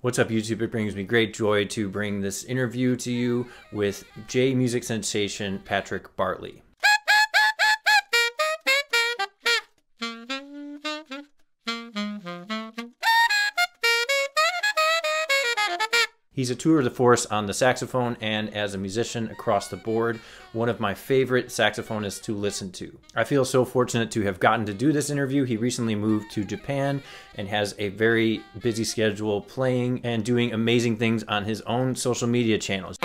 What's up, YouTube? It brings me great joy to bring this interview to you with J music sensation Patrick Bartley. He's a tour de force on the saxophone and as a musician across the board, one of my favorite saxophonists to listen to. I feel so fortunate to have gotten to do this interview. He recently moved to Japan and has a very busy schedule playing and doing amazing things on his own social media channels.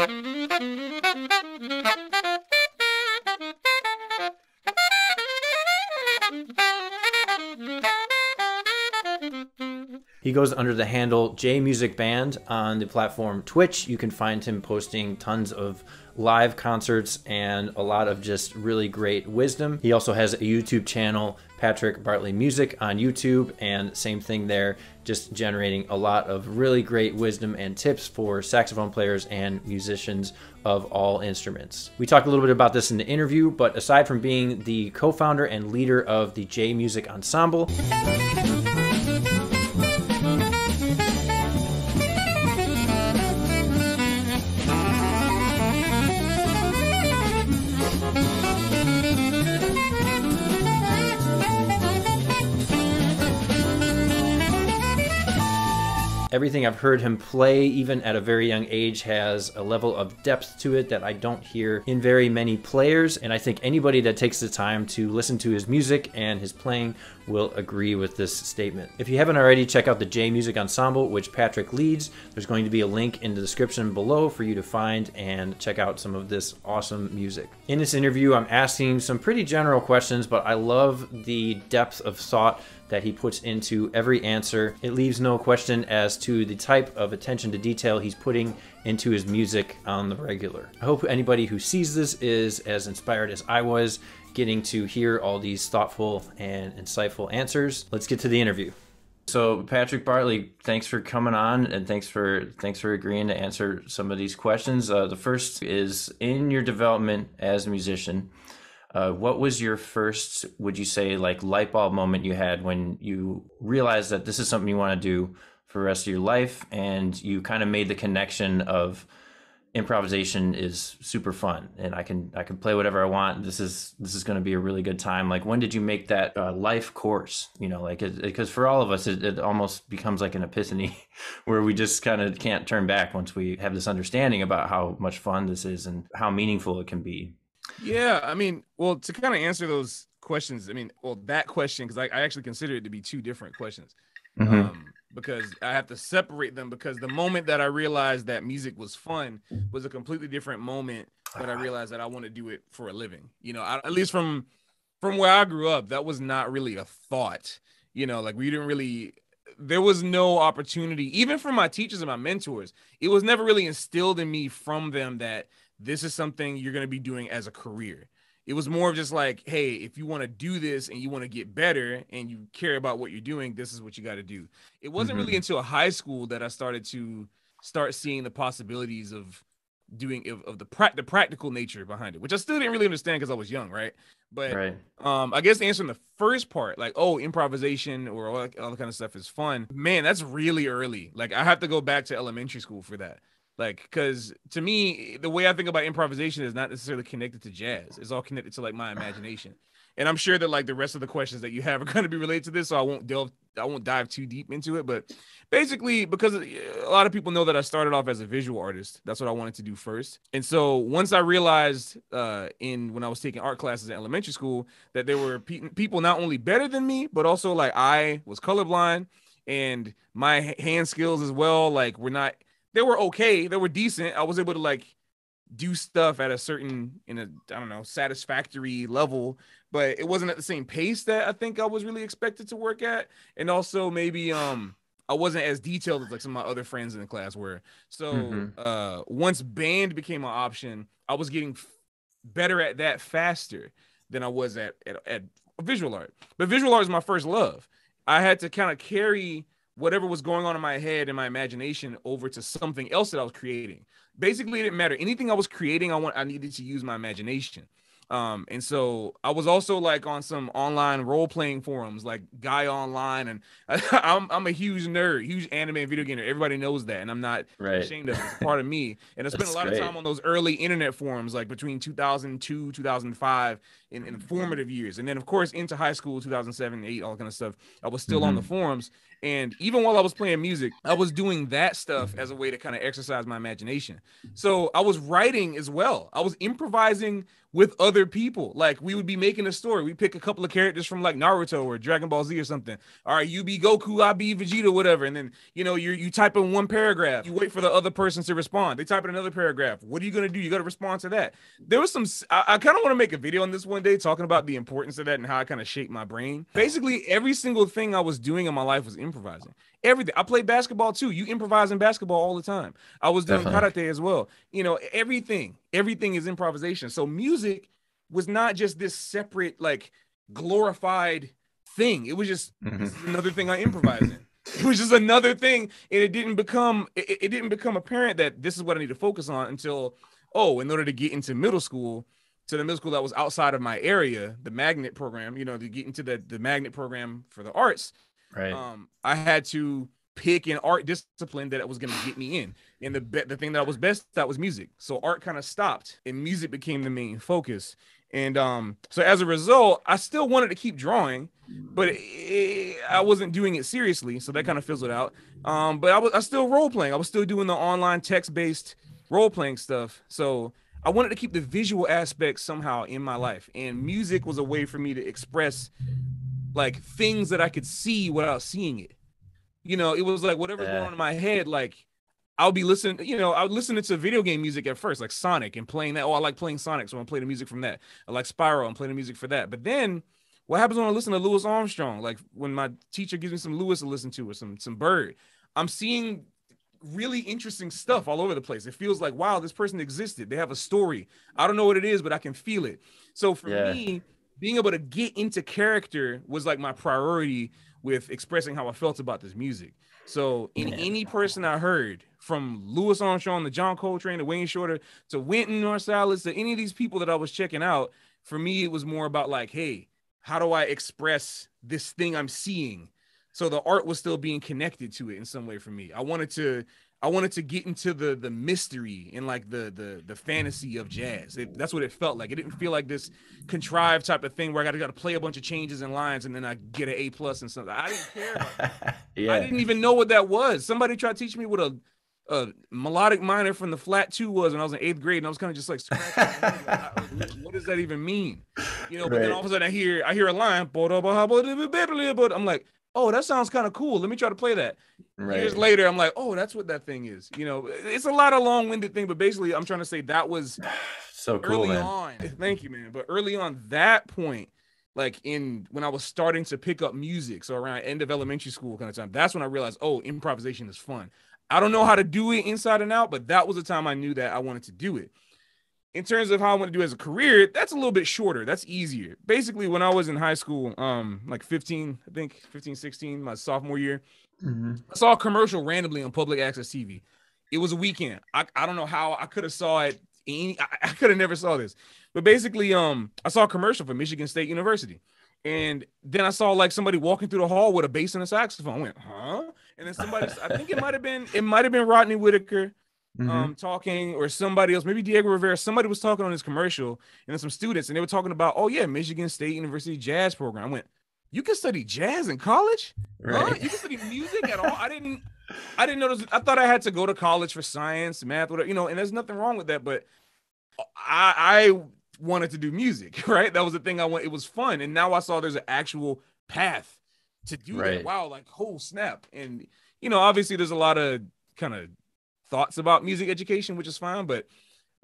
He goes under the handle J Music Band on the platform Twitch. You can find him posting tons of live concerts and a lot of just really great wisdom. He also has a YouTube channel, Patrick Bartley Music, on YouTube, and same thing there, just generating a lot of really great wisdom and tips for saxophone players and musicians of all instruments. We talked a little bit about this in the interview, but aside from being the co-founder and leader of the J Music Ensemble, everything I've heard him play, even at a very young age, has a level of depth to it that I don't hear in very many players, and I think anybody that takes the time to listen to his music and his playing will agree with this statement. If you haven't already, check out the J Music Ensemble, which Patrick leads. There's going to be a link in the description below for you to find and check out some of this awesome music. In this interview, I'm asking some pretty general questions, but I love the depth of thought that he puts into every answer. It leaves no question as to the type of attention to detail he's putting into his music on the regular. I hope anybody who sees this is as inspired as I was getting to hear all these thoughtful and insightful answers. Let's get to the interview. So Patrick Bartley, thanks for coming on, and thanks for agreeing to answer some of these questions. The first is, in your development as a musician, what was your first, would you say, like light bulb moment you had when you realized that this is something you want to do for the rest of your life, and you kind of made the connection of improvisation is super fun and I can play whatever I want. This is going to be a really good time. Like, when did you make that life course? You know, like, because for all of us, it almost becomes like an epiphany where we just kind of can't turn back once we have this understanding about how much fun this is and how meaningful it can be. Yeah, I mean, well, to kind of answer those questions, I mean, well, that question, because I actually consider it to be two different questions. Because I have to separate them, because the moment that I realized that music was fun was a completely different moment that I realized that I want to do it for a living. You know, at least from where I grew up, that was not really a thought. You know, like, we didn't really, there was no opportunity, even from my teachers and my mentors. It was never really instilled in me from them that this is something you're going to be doing as a career. It was more of just like, hey, if you want to do this and you want to get better and you care about what you're doing, this is what you got to do. It wasn't really until high school that I started to seeing the possibilities of doing the practical nature behind it, which I still didn't really understand because I was young, right? But Right. I guess answering the first part, like, oh, improvisation or all that kind of stuff is fun, man, that's really early. Like, I have to go back to elementary school for that. Like, because to me, the way I think about improvisation is not necessarily connected to jazz. It's all connected to like my imagination. And I'm sure that like the rest of the questions that you have are going to be related to this, so I won't dive too deep into it. But basically, because a lot of people know that I started off as a visual artist. That's what I wanted to do first. And so once I realized when I was taking art classes in elementary school that there were people not only better than me, but also like I was colorblind and my hand skills as well, like they were okay. They were decent. I was able to like do stuff at a certain, I don't know, satisfactory level, but it wasn't at the same pace that I think I was really expected to work at. And also maybe I wasn't as detailed as like some of my other friends in the class were. So once band became an option, I was getting better at that faster than I was at visual art. But visual art is my first love. I had to kind of carry whatever was going on in my head and my imagination over to something else that I was creating. Basically, it didn't matter. Anything I was creating, I needed to use my imagination. And so I was also like on some online role-playing forums, like Guy Online, and I'm a huge nerd, huge anime and video gamer. Everybody knows that, and I'm not Right. ashamed of it. It's a part of me. And I spent a That's lot of great. time on those early internet forums, like between 2002, 2005, in formative years. And then, of course, into high school, 2007, 8, all that kind of stuff. I was still on the forums. And even while I was playing music, I was doing that stuff as a way to kind of exercise my imagination. So I was writing as well. I was improvising with other people. Like, we would be making a story. We pick a couple of characters from like Naruto or Dragon Ball Z or something. All right, you be Goku, I be Vegeta, whatever. And then, you know, you type in one paragraph. You wait for the other person to respond. They type in another paragraph. What are you going to do? You got to respond to that. There was some, I kind of want to make a video on this one day talking about the importance of that and how it kind of shaped my brain. Basically, every single thing I was doing in my life was improvising. Everything. I played basketball too. You improvise in basketball all the time. I was doing karate as well. You know, everything is improvisation. So music was not just this separate, like, glorified thing. It was just another thing I improvise in. It was just another thing, and it didn't become apparent that this is what I need to focus on until, in order to get into middle school, to the middle school that was outside of my area, the magnet program, you know, to get into the magnet program for the arts, right? I had to pick an art discipline that was going to get me in. And the thing that I was best at was music. So art kind of stopped and music became the main focus. And so as a result, I still wanted to keep drawing, but I wasn't doing it seriously. So that kind of fizzled out. But I was still role playing. I was still doing the online text-based role playing stuff. So I wanted to keep the visual aspects somehow in my life. And music was a way for me to express like things that I could see without seeing it. You know, it was like whatever's going on in my head, like I'll be listening, you know, I would listen to video game music at first, like Sonic, and playing that. Oh, I like playing Sonic, so I'm playing the music from that. I like Spyro, I'm playing the music for that. But then what happens when I listen to Louis Armstrong? Like when my teacher gives me some Louis to listen to or some Bird, I'm seeing really interesting stuff all over the place. It feels like, wow, this person existed. They have a story. I don't know what it is, but I can feel it. So for me, being able to get into character was like my priority with expressing how I felt about this music. So in any person I heard, from Louis Armstrong to John Coltrane to Wayne Shorter to Wynton Marsalis to any of these people that I was checking out, for me, it was more about like, hey, how do I express this thing I'm seeing? So the art was still being connected to it in some way for me. I wanted to get into the mystery and like the fantasy of jazz. That's what it felt like. It didn't feel like this contrived type of thing where I got to play a bunch of changes and lines and then I get an A+ and something. I didn't care about that. I didn't even know what that was. Somebody tried to teach me what a melodic minor from the flat 2 was when I was in 8th grade, and I was kind of just like scratching my head, like, what does that even mean? You know, but then all of a sudden I hear a line, I'm like, oh, that sounds kind of cool. Let me try to play that. Years later, I'm like, oh, that's what that thing is. You know, it's a lot of long-winded thing, but basically I'm trying to say that was so cool, early on. Thank you, man. But early on that point, like when I was starting to pick up music, so around end of elementary school kind of time, that's when I realized, oh, improvisation is fun. I don't know how to do it inside and out, but that was the time I knew that I wanted to do it. In terms of how I want to do it as a career, that's a little bit shorter. That's easier. Basically, when I was in high school, like 15, 16, my sophomore year, I saw a commercial randomly on public access TV. It was a weekend. I don't know how I could have saw it. I could have never saw this. But basically, I saw a commercial for Michigan State University. And then I saw like somebody walking through the hall with a bass and a saxophone. I went, huh? And then somebody, I think it might have been Rodney Whitaker talking, or somebody else, maybe Diego Rivera. Somebody was talking on this commercial, and then some students, and they were talking about, oh yeah, Michigan State University jazz program. I went, you can study jazz in college? Huh? You can study music at all? I didn't know this. I thought I had to go to college for science, math, whatever, you know, and there's nothing wrong with that, but I wanted to do music, right? That was the thing I want. It was fun. And now I saw there's an actual path to do that. Wow, like, oh snap. And, you know, obviously there's a lot of kind of thoughts about music education, which is fine, but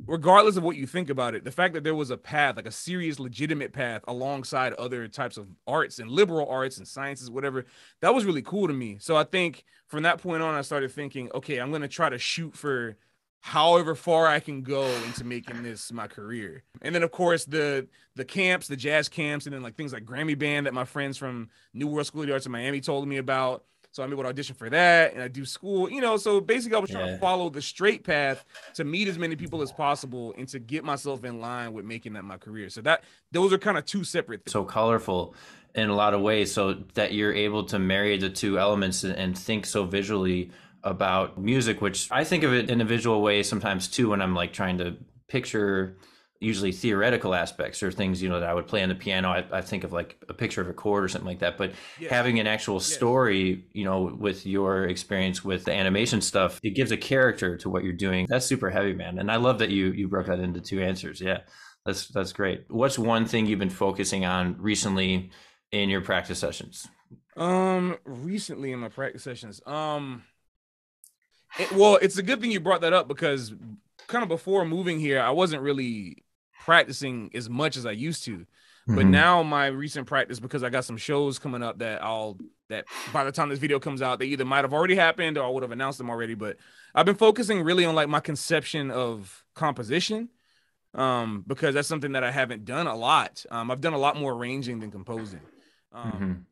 regardless of what you think about it, the fact that there was a path, like a serious, legitimate path alongside other types of arts and liberal arts and sciences, whatever, that was really cool to me. So I think from that point on, I started thinking, okay, I'm going to try to shoot for however far I can go into making this my career. And then of course the camps, the jazz camps, and then like things like Grammy Band that my friends from New World School of the Arts in Miami told me about. So I'm able to audition for that, and I do school, you know. So basically, I was trying to Yeah. follow the straight path to meet as many people as possible and to get myself in line with making that my career. So that those are kind of two separate things. So colorful in a lot of ways, so that you're able to marry the two elements and think so visually about music, which I think of it in a visual way sometimes too when I'm like trying to picture usually theoretical aspects or things, you know, that I would play on the piano. I think of like a picture of a chord or something like that. But Yes. having an actual story, you know, with your experience with the animation stuff, it gives a character to what you're doing. That's super heavy, man. And I love that you broke that into two answers. Yeah, that's great. What's one thing you've been focusing on recently in your practice sessions? Recently in my practice sessions, well, it's a good thing you brought that up because kind of before moving here, I wasn't really practicing as much as I used to. But now my recent practice, because I got some shows coming up that by the time this video comes out, they either might have already happened or I would have announced them already. But I've been focusing really on like my conception of composition, because that's something that I haven't done a lot. I've done a lot more arranging than composing.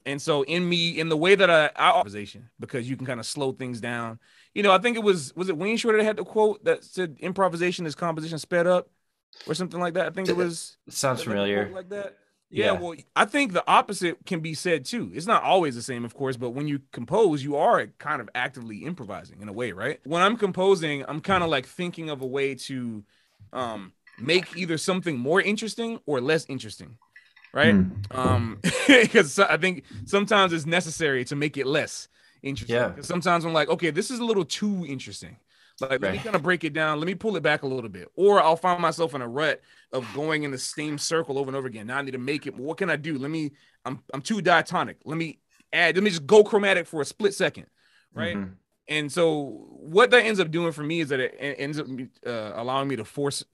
And so in the way that I improvisation, because you can kind of slow things down. You know, I think was it Wayne Shorter that had the quote that said improvisation is composition sped up or something like that. I think it was. Sounds familiar. Like that. Yeah, well, I think the opposite can be said too. It's not always the same, of course, but when you compose, you are kind of actively improvising in a way, right? When I'm composing, I'm kind of like thinking of a way to make either something more interesting or less interesting, right? Because I think sometimes it's necessary to make it less interesting. Yeah. Because sometimes I'm like, okay, this is a little too interesting. Like, let me kind of break it down. Let me pull it back a little bit. Or I'll find myself in a rut of going in the same circle over and over again. Now I need to make it. What can I do? I'm too diatonic. Let me just go chromatic for a split second. Right. And so what that ends up doing for me is that it ends up allowing me to force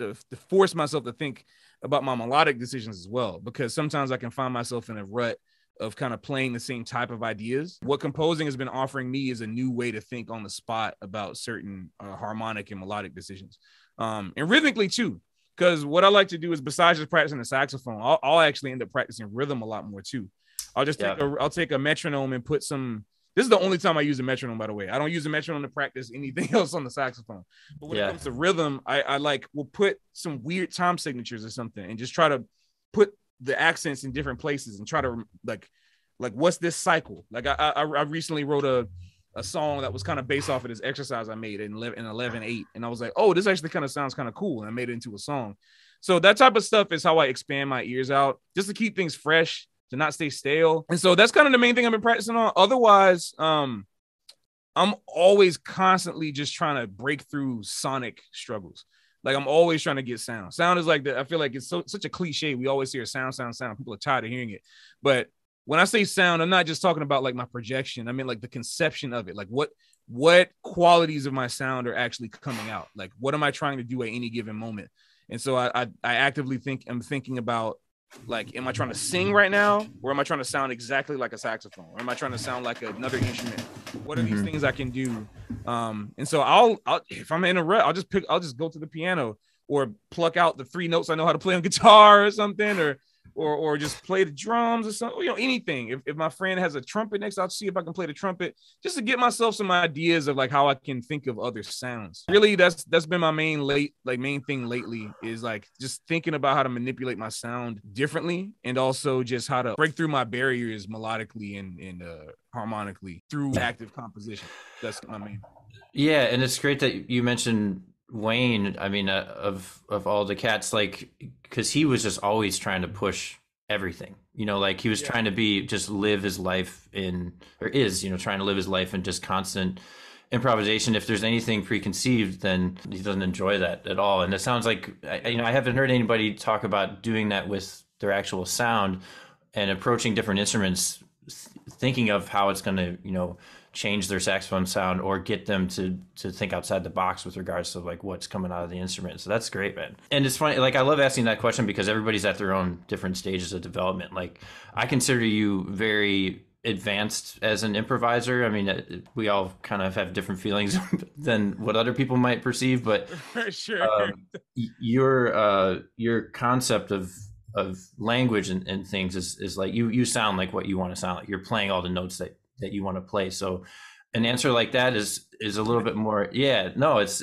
myself to think about my melodic decisions as well. Because sometimes I can find myself in a rut of kind of playing the same type of ideas. What composing has been offering me is a new way to think on the spot about certain harmonic and melodic decisions, and rhythmically too. Because what I like to do is, besides just practicing the saxophone, I'll actually end up practicing rhythm a lot more too. I'll just take a metronome and put some. This is the only time I use a metronome, by the way. I don't use a metronome to practice anything else on the saxophone. But when it comes to rhythm, I will put some weird time signatures or something and just try to put the accents in different places and try to like what's this cycle? Like I recently wrote a song that was kind of based off of this exercise I made in 11/8, and I was like, oh, this actually kind of sounds kind of cool, and I made it into a song. So that type of stuff is how I expand my ears out, just to keep things fresh, to not stay stale. And so that's kind of the main thing I've been practicing on. Otherwise, I'm always constantly just trying to break through sonic struggles. Like I'm always trying to get sound. Sound is like I feel like it's such a cliche. We always hear sound. People are tired of hearing it. But when I say sound, I'm not just talking about like my projection. I mean like the conception of it. Like what qualities of my sound are actually coming out? Like what am I trying to do at any given moment? And so I actively I'm thinking about, like, am I trying to sing right now, or am I trying to sound exactly like a saxophone, or am I trying to sound like another instrument? What are these things I can do? And so I'll if I'm in a rut, I'll just go to the piano or pluck out the 3 notes I know how to play on guitar or something, or just play the drums or something, you know, anything. If my friend has a trumpet next, I'll see if I can play the trumpet, just to get myself some ideas of like how I can think of other sounds. Really, that's been my main thing lately, is like just thinking about how to manipulate my sound differently, and also just how to break through my barriers melodically and harmonically through active composition. That's my main. Yeah, and it's great that you mentioned Wayne. I mean, of all the cats, like, because he was just always trying to push everything, you know, like he was trying to live his life trying to live his life in just constant improvisation. If there's anything preconceived, then he doesn't enjoy that at all. And it sounds like, I haven't heard anybody talk about doing that with their actual sound and approaching different instruments, thinking of how it's going to, change their saxophone sound or get them to think outside the box with regards to like what's coming out of the instrument. So that's great, man. And it's funny, like I love asking that question because everybody's at their own different stages of development. Like I consider you very advanced as an improviser. I mean, we all kind of have different feelings than what other people might perceive, but sure. Your concept of language and things is like you sound like what you want to sound like. You're playing all the notes that that you want to play. So an answer like that is a little bit more. Yeah, no, it's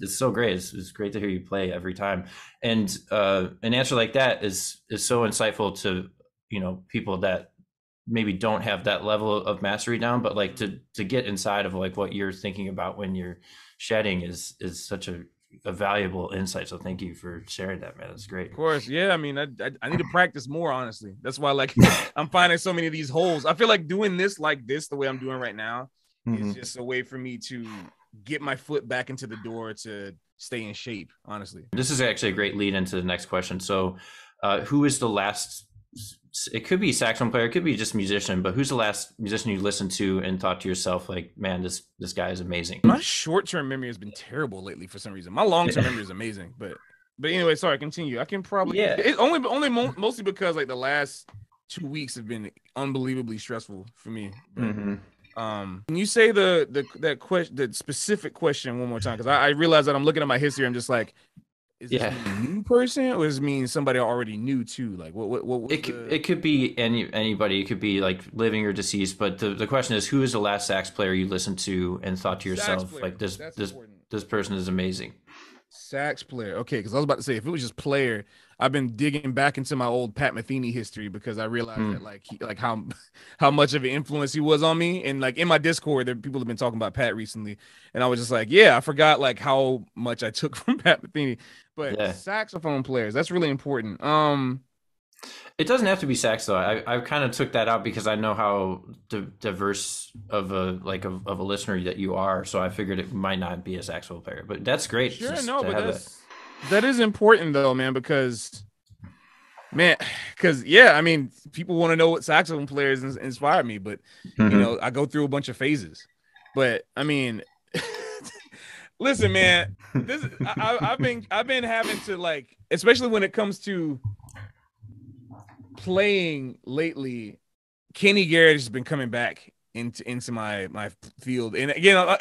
so great. It's great to hear you play every time. And an answer like that is so insightful to, you know, people that maybe don't have that level of mastery down, but like to get inside of like what you're thinking about when you're shedding is such a valuable insight. So thank you for sharing that, man. It's great. Of course. Yeah. I mean, I need to practice more, honestly. That's why, like, I'm finding so many of these holes. I feel like doing this like this, the way I'm doing right now, is just a way for me to get my foot back into the door to stay in shape, honestly. This is actually a great lead into the next question. So who is the last, it could be saxophone player, it could be just musician, but who's the last musician you listened to and thought to yourself, like, man, this guy is amazing? My short-term memory has been terrible lately for some reason. My long-term memory is amazing, but anyway, sorry, continue. I can probably, it's mostly because like the last 2 weeks have been unbelievably stressful for me. But, can you say the specific question one more time? Because I realize that I'm looking at my history. I'm just like, is this a new person, or does it mean somebody I already knew too? Like what it could be anybody. It could be like living or deceased. But the question is, who is the last sax player you listened to and thought to yourself, like, this person is amazing? Sax player. Okay, because I was about to say, if it was just player, I've been digging back into my old Pat Metheny history, because I realized that how much of an influence he was on me. And like in my Discord, there people have been talking about Pat recently, and I was just like, yeah, I forgot like how much I took from Pat Metheny. But saxophone players, that's really important. It doesn't have to be sax though. I kind of took that out because I know how diverse of a listener that you are. So I figured it might not be a saxophone player, but that's great. Sure, no, but that is important though, man, because yeah, I mean, people want to know what saxophone players inspire me, but you know, I go through a bunch of phases. But I mean, listen, man, I've been having to, like, especially when it comes to playing lately, Kenny Garrett has been coming back into my field, and again,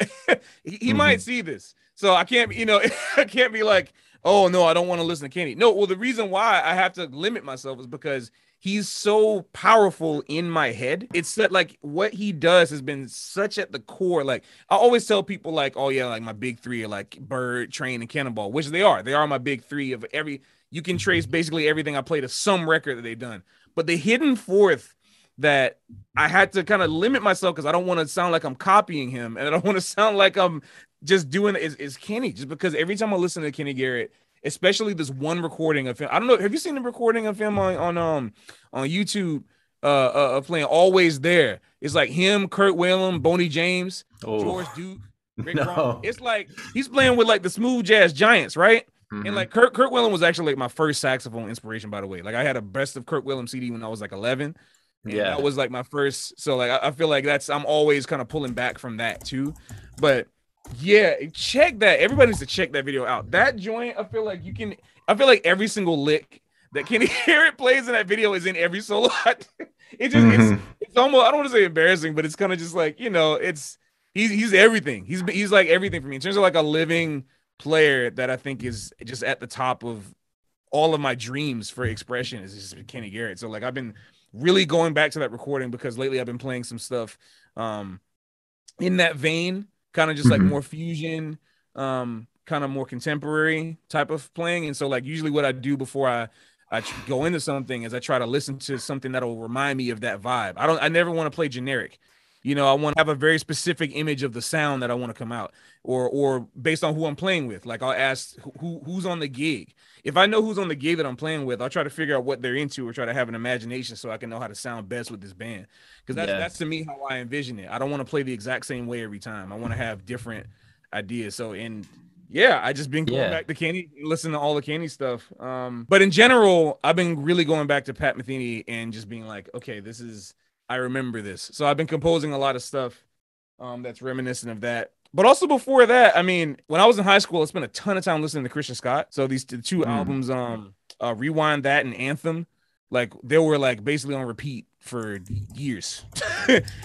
he might see this, so I can't, you know, I can't be like, oh no, I don't want to listen to Kenny. No, well, the reason why I have to limit myself is because he's so powerful in my head. It's that, like, what he does has been such at the core. Like, I always tell people, like, oh yeah, like my big three are like Bird, Train, and Cannonball, which they are my big three of every. You can trace basically everything I play to some record that they've done. But the hidden fourth that I had to kind of limit myself, because I don't want to sound like I'm copying him, and I don't want to sound like I'm just doing it, is Kenny. Just because every time I listen to Kenny Garrett, especially this one recording of him, I don't know, have you seen the recording of him on YouTube playing Always There? It's like him, Kurt Whalum, Boney James, George Duke, Rick Brown. It's like he's playing with like the smooth jazz giants, right? And like Kurt Whalum was actually like my first saxophone inspiration, by the way. Like I had a best of Kurt Whalum CD when I was like 11. And that was like my first. So like I feel like I'm always kind of pulling back from that too. But yeah, check that. Everybody needs to check that video out. That joint, I feel like every single lick that Kenny Garrett plays in that video is in every solo. It's almost, I don't want to say embarrassing, but it's kind of just like, you know, he's everything. He's like everything for me in terms of like a living player that I think is just at the top of all of my dreams for expression is just Kenny Garrett. So like I've been really going back to that recording, because lately I've been playing some stuff in that vein, kind of just like more fusion, kind of more contemporary type of playing. And so like usually what I do before I go into something is I try to listen to something that'll remind me of that vibe. I never want to play generic. You know, I want to have a very specific image of the sound that I want to come out, or based on who I'm playing with. Like I'll ask who's on the gig. If I know who's on the gig that I'm playing with, I'll try to figure out what they're into, or try to have an imagination so I can know how to sound best with this band. Because that's to me how I envision it. I don't want to play the exact same way every time. I want to have different ideas. So I just been going back to Kenny, listening to all the Kenny stuff. But in general, I've been really going back to Pat Metheny and just being like, okay, I remember this. So I've been composing a lot of stuff that's reminiscent of that. But also before that, I mean, when I was in high school, I spent a ton of time listening to Christian Scott. So the two albums, Rewind That and Anthem, like they were like basically on repeat for years.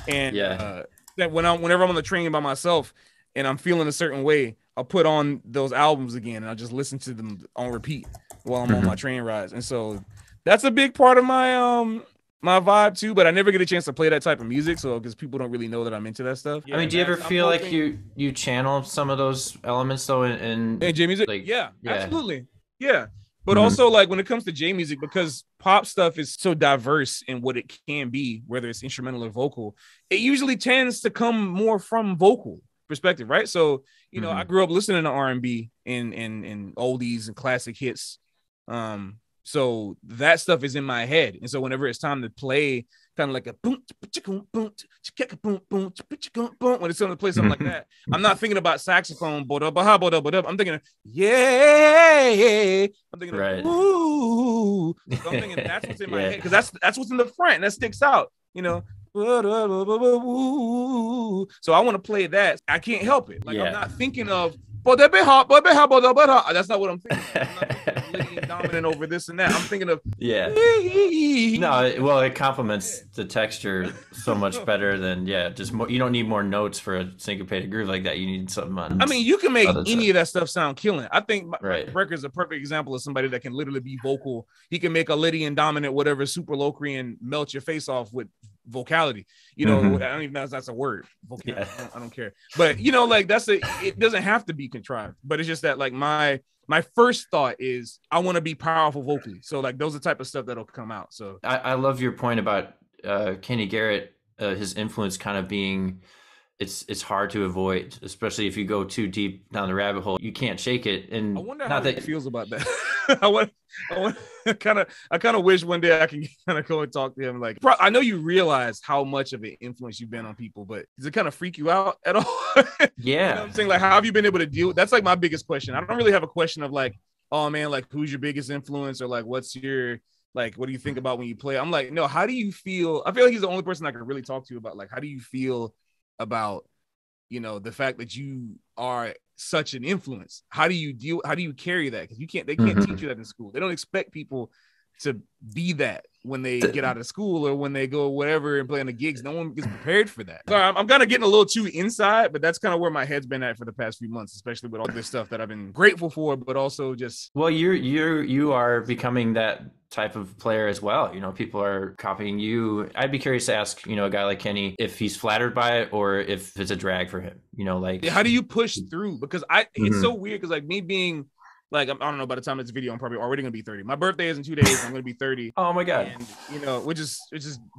And that whenever I'm on the train by myself and I'm feeling a certain way, I'll put on those albums again and I'll just listen to them on repeat while I'm on my train rides. And so that's a big part of my my vibe too, but I never get a chance to play that type of music, so because people don't really know that I'm into that stuff. I mean, do you ever feel like you channel some of those elements though in J music? like, Yeah, yeah, absolutely. Yeah. But also, like, when it comes to J music, because pop stuff is so diverse in what it can be, whether it's instrumental or vocal, it usually tends to come more from vocal perspective, right? So, you know, I grew up listening to R&B and oldies and classic hits. So that stuff is in my head. And so whenever it's time to play kind of like a boom, boom, boom, boom, boom, boom, when it's time to play something like that, I'm not thinking about saxophone, I'm thinking of, yeah. I'm thinking of, ooh. So I'm thinking that's what's in my head, because that's what's in the front, and that sticks out, you know. So I want to play that. I can't help it. Like, I'm not thinking of, that's not what I'm thinking of. I'm not thinking of leading dominant over this and that. I'm thinking of no, well, it complements the texture so much better than just more. You don't need more notes for a syncopated groove like that. You need something on. I mean, you can make any of that stuff sound killing. I think my record's a perfect example of somebody that can literally be vocal. He can make a Lydian dominant, whatever, super Locrian, melt your face off with vocality. You know, I don't even know if that's a word. I don't care. But you know, like, it doesn't have to be contrived, but it's just that, like, my first thought is I want to be powerful vocally. So, like, those are the type of stuff that'll come out. So I love your point about Kenny Garrett, his influence kind of being, it's hard to avoid, especially if you go too deep down the rabbit hole. You can't shake it. And I wonder how he feels about that. I kind of wish one day I can kind of go and talk to him. Like, I know you realize how much of an influence you've been on people, but does it kind of freak you out at all? You know what I'm saying? Like, how have you been able to deal? That's like my biggest question. I don't really have a question of like, oh man, like, who's your biggest influence, or like, what's your, like, what do you think about when you play? I'm like, no, how do you feel? I feel like he's the only person I can really talk to about, like, how do you feel about, you know, the fact that you are such an influence? How do you carry that? Because they can't teach you that in school. They don't expect people to be that when they get out of school or when they go whatever and play on the gigs. No one gets prepared for that. So I'm kind of getting a little too inside, but that's kind of where my head's been at for the past few months, especially with all this stuff that I've been grateful for, but also just, well, you are becoming that type of player as well. You know, people are copying you. I'd be curious to ask, you know, a guy like Kenny, if he's flattered by it or if it's a drag for him, you know, like, how do you push through? Because it's so weird, because like me being like, I don't know, by the time it's video, I'm probably already gonna be 30. My birthday is in 2 days. I'm gonna be 30. Oh my God. And, you know, which is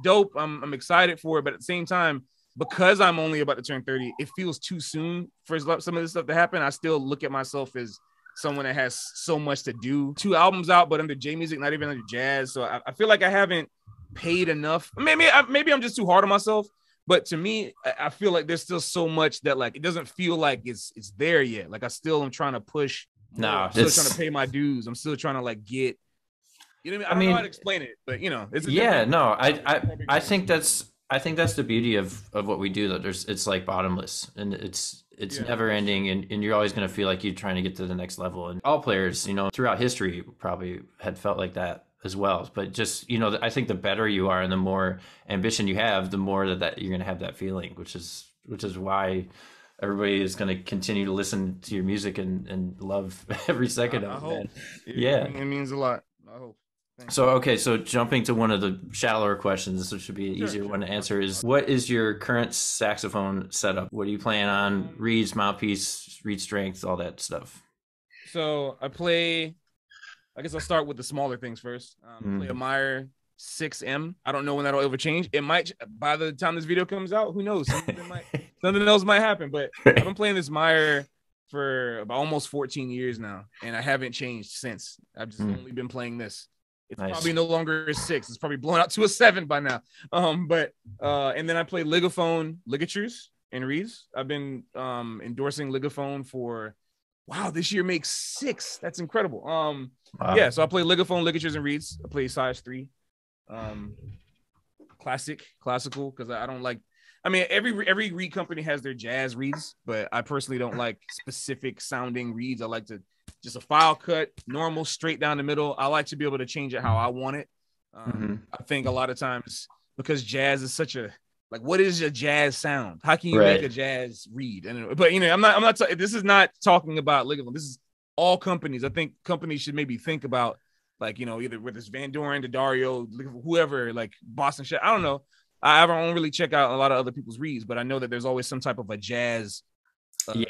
dope. I'm excited for it, but at the same time, because I'm only about to turn 30, it feels too soon for some of this stuff to happen. I still look at myself as someone that has so much to do. 2 albums out, but under J music, not even under jazz. So I feel like I haven't paid enough. Maybe I'm just too hard on myself. But to me, I feel like there's still so much that, like, it doesn't feel like it's there yet. Like, I still am trying to push. No, I'm still trying to pay my dues. I'm still trying to, like, get, you know what I mean? I don't know how to explain it, but you know, it's I think that's the beauty of what we do, that it's like bottomless, and it's never ending, and you're always going to feel like you're trying to get to the next level. And all players, you know, throughout history probably had felt like that as well. But just, you know, I think the better you are and the more ambition you have, the more that you're going to have that feeling, which is why everybody is going to continue to listen to your music and love every second of it. Man. It means a lot. I hope. Thanks. So jumping to one of the shallower questions, this should be an easier one to answer, is what is your current saxophone setup? What are you playing on? Reeds, mouthpiece, reed strength, all that stuff. So I guess I'll start with the smaller things first. I play a Meyer 6M. I don't know when that'll ever change. It might, by the time this video comes out, who knows? Something else might happen. But I've been playing this Meyer for about almost 14 years now, and I haven't changed since. I've just only been playing this. It's probably no longer a 6. It's probably blown out to a 7 by now. And then I play ligaphone ligatures and reeds. I've been endorsing ligaphone for, wow, this year makes 6. That's incredible. Wow. Yeah, so I play ligaphone ligatures and reeds. I play size 3. Classical, because I don't like, I mean, every reed company has their jazz reeds, but I personally don't like specific sounding reeds. I like to just a file cut, normal, straight down the middle. I like to be able to change it how I want it. I think a lot of times, because jazz is such a, like, what is a jazz sound? How can you make a jazz reed? But you know, I'm not. This is not talking about ligaphone. This is all companies. I think companies should maybe think about like, you know, either with this Van Doren, Dario, whoever, like Boston Chef. I don't know. I don't really check out a lot of other people's reads, but I know that there's always some type of a jazz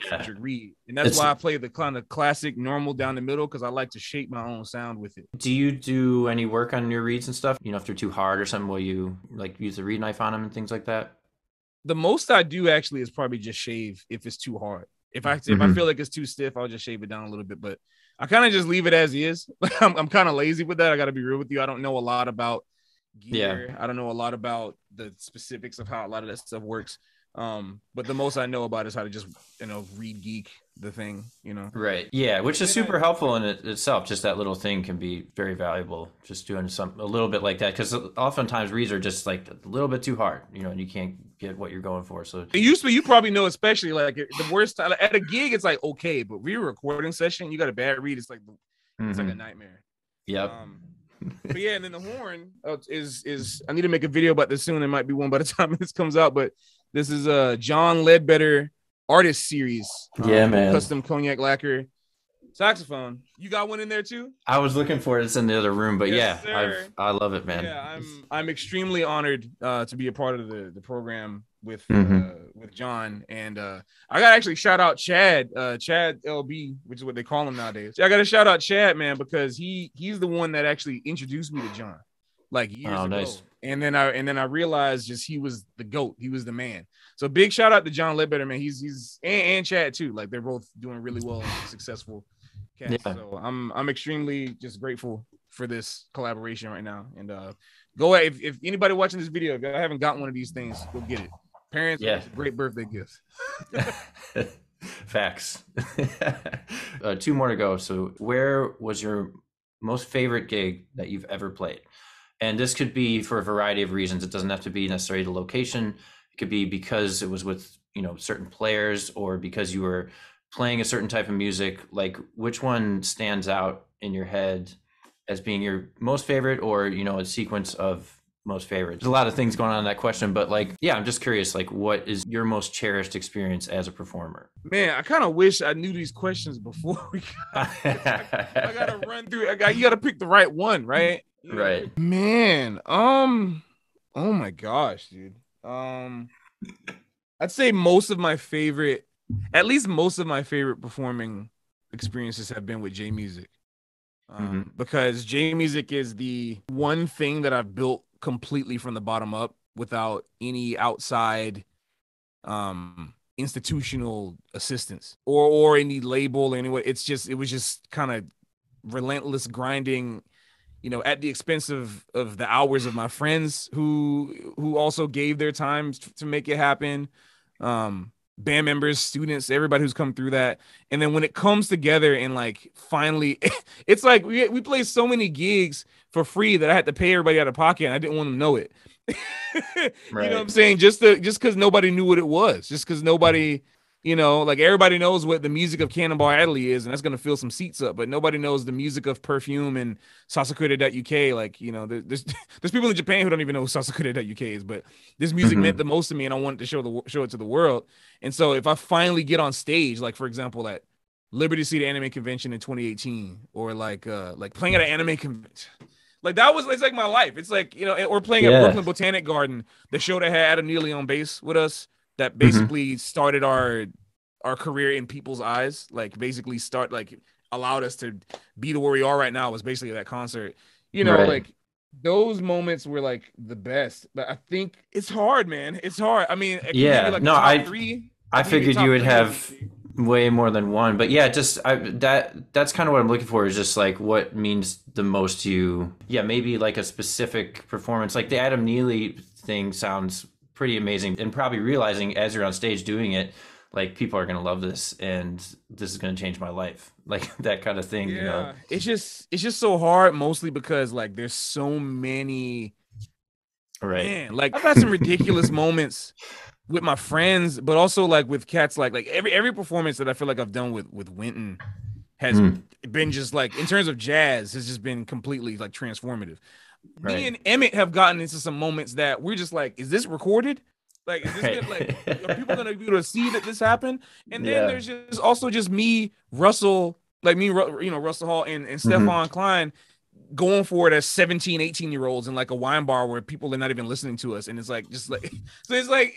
centric read, and that's why I play the kind of classic normal down the middle, because I like to shape my own sound with it. Do you do any work on your reeds and stuff? You know, if they're too hard or something, will you like use the reed knife on them and things like that? The most I do actually is probably just shave if it's too hard. If I feel like it's too stiff, I'll just shave it down a little bit. But I kind of just leave it as is. I'm kind of lazy with that. I got to be real with you. I don't know a lot about gear. I don't know a lot about the specifics of how a lot of that stuff works. But the most I know about is how to just, you know, read geek the thing, you know. Right. Yeah, which is super helpful in itself. Just that little thing can be very valuable. Just doing a little bit like that, because oftentimes reads are just like a little bit too hard, you know, and you can't get what you're going for. So it used to be, you probably know, especially like the worst time at a gig, it's like okay, but we were recording session, you got a bad read, it's like it's like a nightmare. Yep. But yeah, and then the horn is I need to make a video about this soon. There might be one by the time this comes out, but this is a John Ledbetter artist series. Yeah, man. Custom cognac lacquer saxophone. You got one in there too? I was looking for it. It's in the other room, but yes, yeah, I love it, man. Yeah, I'm extremely honored to be a part of the program with John, and I gotta actually shout out Chad LB, which is what they call him nowadays. I gotta shout out Chad, man, because he's the one that actually introduced me to John like years ago. Nice. And then I realized just he was the GOAT. He was the man. So big shout out to John Ledbetter, man. He's and Chad too. Like they're both doing really well and successful cats. Yeah. So I'm extremely just grateful for this collaboration right now. And go ahead, if anybody watching this video, if I haven't got one of these things, go get it. Parents, it's a great birthday gift. Facts. 2 more to go. So where was your most favorite gig that you've ever played? And this could be for a variety of reasons. It doesn't have to be necessarily the location. It could be because it was with, you know, certain players, or because you were playing a certain type of music. Like, which one stands out in your head as being your most favorite, or, you know, a sequence of most favorites? There's a lot of things going on in that question, but like, yeah, I'm just curious, like, what is your most cherished experience as a performer? Man, I kind of wish I knew these questions before we got I gotta run through. You gotta pick the right one, right? Right. Man, oh my gosh, dude. I'd say at least most of my favorite performing experiences have been with J Music. Because J Music is the one thing that I've built completely from the bottom up without any outside institutional assistance or any label or anyway. It was just kind of relentless grinding, you know, at the expense of the hours of my friends who also gave their time to make it happen. Band members, students, everybody who's come through that. And then when it comes together and like finally, it's like we played so many gigs for free that I had to pay everybody out of pocket, and I didn't want them to know it. Right. You know what I'm saying? Just because nobody knew what it was, just because nobody, you know, like everybody knows what the music of Cannonball Adderley is, and that's going to fill some seats up, but nobody knows the music of Perfume and Sasakura.uk. Like, you know, there's people in Japan who don't even know who Sasakura.uk is, but this music meant the most to me, and I wanted to show it to the world. And so if I finally get on stage, like for example, at Liberty City Anime Convention in 2018, or like playing at an anime convention, like that was, it's like my life. It's like, you know, or playing at Brooklyn Botanic Garden, the show that had Adam Neely on bass with us, that basically started our career in people's eyes, like basically allowed us to be to where we are right now, was basically that concert. You know, like those moments were like the best. But I think it's hard, man. It's hard. I mean, I figured you would have way more than one, but yeah, just that's kind of what I'm looking for, is just like what means the most to you. Yeah, maybe like a specific performance, like the Adam Neely thing sounds pretty amazing, and probably realizing as you're on stage doing it, like people are going to love this and this is going to change my life, like that kind of thing. You know, it's just so hard, mostly because like there's so many, man, like I've had some ridiculous moments with my friends, but also like with cats, like every performance that I feel like I've done with Winton has been just like, in terms of jazz, has just been completely like transformative. Me and Emmett have gotten into some moments that we're just like, is this recorded? Like, is this good? Like, are people gonna be able to see that this happened? And then there's just also just me, Russell, like me, you know, Russell Hall and Stefan Klein, going for it as 17, 18-year-olds in like a wine bar where people are not even listening to us. And it's like, just like, so it's like,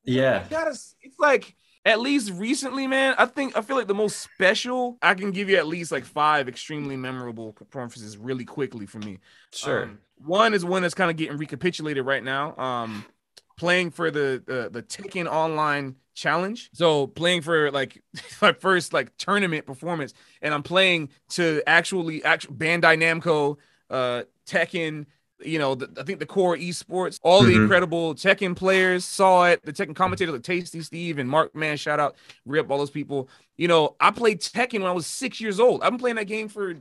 Yeah. it's like, at least recently, man, I feel like the most special, I can give you at least like 5 extremely memorable performances really quickly for me. Sure. One is one that's kind of getting recapitulated right now. Playing for the Tekken Online Challenge. So playing for like my first like tournament performance, and I'm playing to actual Bandai Namco, Tekken. You know, I think the core esports, all the incredible Tekken players saw it. The Tekken commentators like Tasty Steve and Mark, man, shout out, rip all those people. You know, I played Tekken when I was 6 years old. I've been playing that game for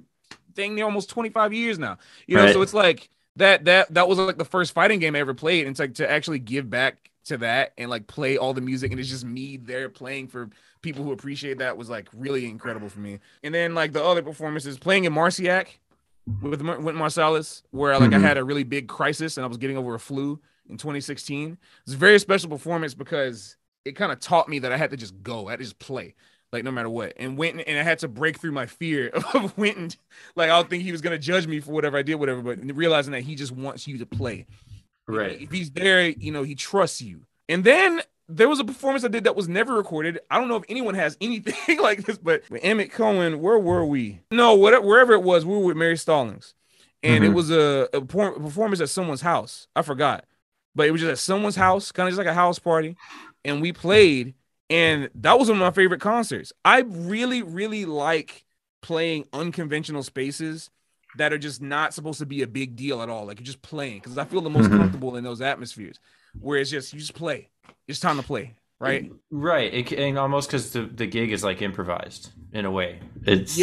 dang near almost 25 years now. You know, so it's like that was like the first fighting game I ever played. And it's like to actually give back to that and like play all the music, and it's just me there playing for people who appreciate that was like really incredible for me. And then like the other performances, playing in Marciac with Marsalis, where like I had a really big crisis and I was getting over a flu in 2016. It's a very special performance because it kind of taught me that I had to just go, I had to just play, like no matter what, and went and I had to break through my fear of Winton. Like I don't think he was gonna judge me for whatever I did, whatever, but realizing that he just wants you to play. Right. If he's there, you know, he trusts you. And then there was a performance I did that was never recorded. I don't know if anyone has anything like this, but with Emmett Cohen, where were we? No, wherever it was, we were with Mary Stallings. And it was a performance at someone's house. I forgot. But it was just at someone's house, kind of just like a house party. And we played, and that was one of my favorite concerts. I really, really like playing unconventional spaces that are just not supposed to be a big deal at all. Like you're just playing, because I feel the most comfortable in those atmospheres where it's just, you just play. It's time to play, right? Right. And almost because the gig is like improvised in a way. It's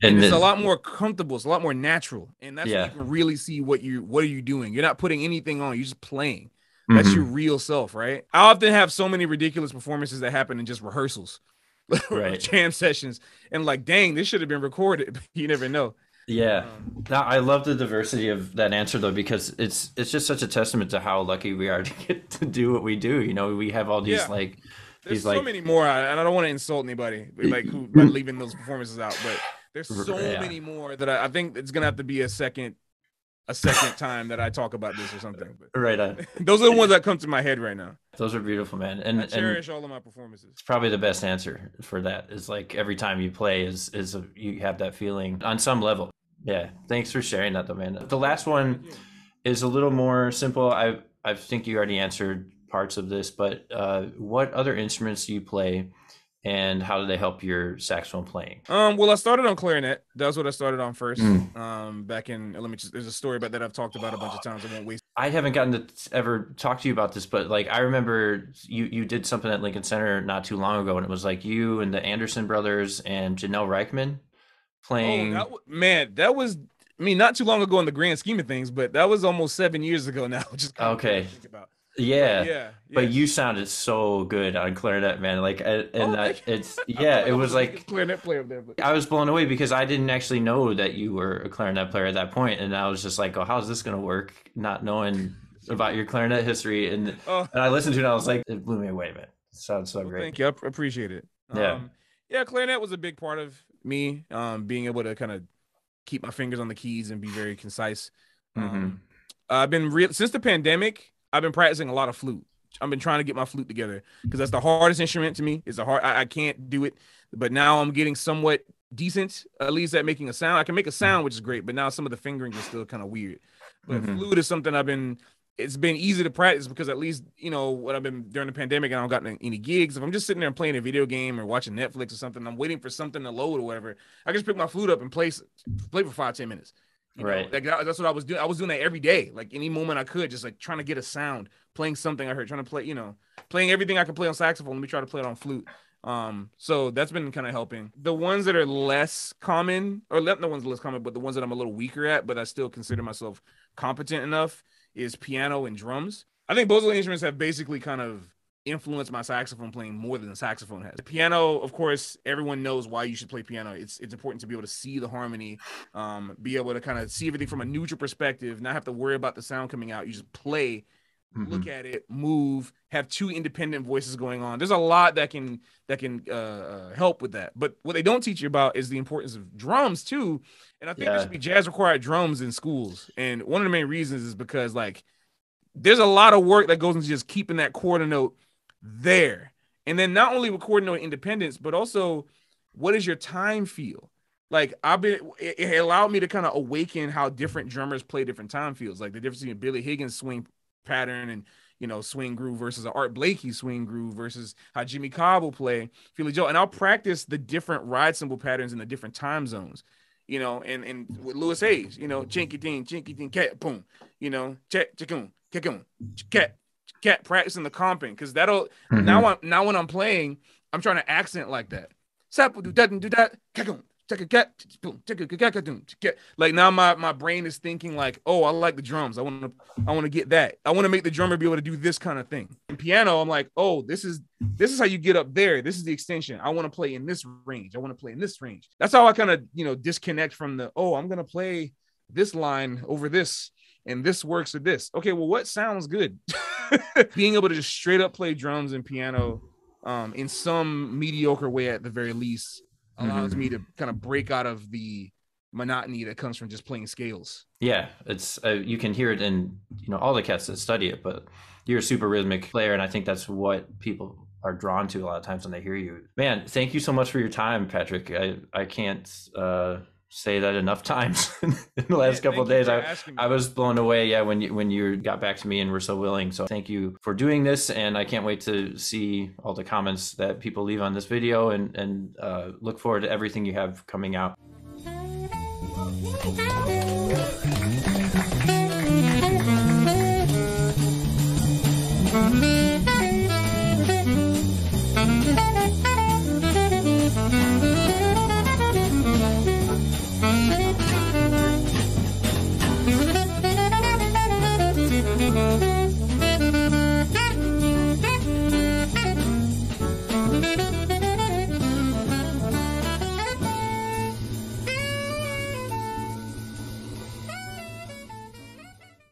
and it's a lot more comfortable. It's a lot more natural. And that's when you can really see what are you doing. You're not putting anything on, you're just playing. That's your real self, right? I often have so many ridiculous performances that happen in just rehearsals, right? Jam sessions, and like, dang, this should have been recorded. You never know. Yeah. Now, I love the diversity of that answer though, because it's just such a testament to how lucky we are to get to do what we do. You know, we have all these like there's so many more, and I don't want to insult anybody like who by leaving those performances out, but there's so many more that I think it's gonna have to be a second time that I talk about this or something. But right on. Those are the ones that come to my head right now. Those are beautiful, man. And I cherish all of my performances. It's probably the best answer for that. Is like every time you play you have that feeling on some level. Yeah. Thanks for sharing that though, man. The last one is a little more simple. I think you already answered parts of this, but what other instruments do you play, and how do they help your saxophone playing? Well, I started on clarinet. That's what I started on first. Back in elementary. There's a story about that I've talked about a bunch of times. I won't waste. I haven't gotten to ever talk to you about this, but like I remember you did something at Lincoln Center not too long ago, and it was like you and the Anderson brothers and Janelle Reichman playing. Oh, that was not too long ago in the grand scheme of things, but that was almost 7 years ago now. Which is kind of okay. to think about. Yeah. But you sounded so good on clarinet, man. Like, it was like clarinet player there. But I was blown away because I didn't actually know that you were a clarinet player at that point, and I was just like, "Oh, how's this gonna work?" Not knowing about your clarinet history, and I listened to it, and I was like, it blew me away, man. It sounds so great. Thank you, I appreciate it. Clarinet was a big part of me, being able to kind of keep my fingers on the keys and be very concise. I've been since the pandemic. I've been practicing a lot of flute. I've been trying to get my flute together because that's the hardest instrument to me. It's I can't do it, but now I'm getting somewhat decent, at least at making a sound. I can make a sound, which is great, but now some of the fingerings are still kind of weird. But flute is something it's been easy to practice because at least, you know, what I've been during the pandemic, and I don't got any gigs. If I'm just sitting there and playing a video game or watching Netflix or something, I'm waiting for something to load or whatever, I can just pick my flute up and play for 5-10 minutes. You know, like that's what I was doing. I was doing that every day, like any moment I could, just like trying to get a sound, playing something I heard, trying to play, playing everything I could play on saxophone. Let me try to play it on flute. So that's been kind of helping. The ones that are less common, or not the ones less common, but the ones that I'm a little weaker at, but I still consider myself competent enough, is piano and drums. I think both of the instruments have basically kind of influenced my saxophone playing more than the saxophone has. The piano, of course, everyone knows why you should play piano. It's important to be able to see the harmony, be able to kind of see everything from a neutral perspective, not have to worry about the sound coming out. You just play look at it, move, have two independent voices going on. There's a lot that can help with that. But what they don't teach you about is the importance of drums too. And I think there should be jazz required drums in schools. And one of the main reasons is because like there's a lot of work that goes into just keeping that quarter note there. And then not only with quarter note independence, but also what does your time feel? Like it allowed me to kind of awaken how different drummers play different time feels. Like the difference between Billy Higgins swing pattern and, you know, swing groove versus an Art Blakey swing groove versus how Jimmy Cobb will play Philly Joe. And I'll practice the different ride cymbal patterns in the different time zones, you know, and with Louis Hayes, you know, chinky ding, cat, boom, you know, check, cat, practicing the comping. Cause that'll, now when I'm playing, I'm trying to accent like that. Like now my brain is thinking like, oh, I like the drums. I want to get that. I want to make the drummer be able to do this kind of thing. In piano, I'm like, oh, this is how you get up there. This is the extension. I want to play in this range. I want to play in this range. That's how I kind of, you know, disconnect from the, oh, I'm going to play this line over this and this works with this. Okay, well, what sounds good? Being able to just straight up play drums and piano in some mediocre way at the very least allows me to kind of break out of the monotony that comes from just playing scales. Yeah, it's you can hear it in, you know, all the cats that study it, but you're a super rhythmic player, and I think that's what people are drawn to a lot of times when they hear you. Man, thank you so much for your time, Patrick. I can't say that enough times in the last couple of days. I was blown away, when you got back to me and were so willing. So thank you for doing this, and I can't wait to see all the comments that people leave on this video, and look forward to everything you have coming out.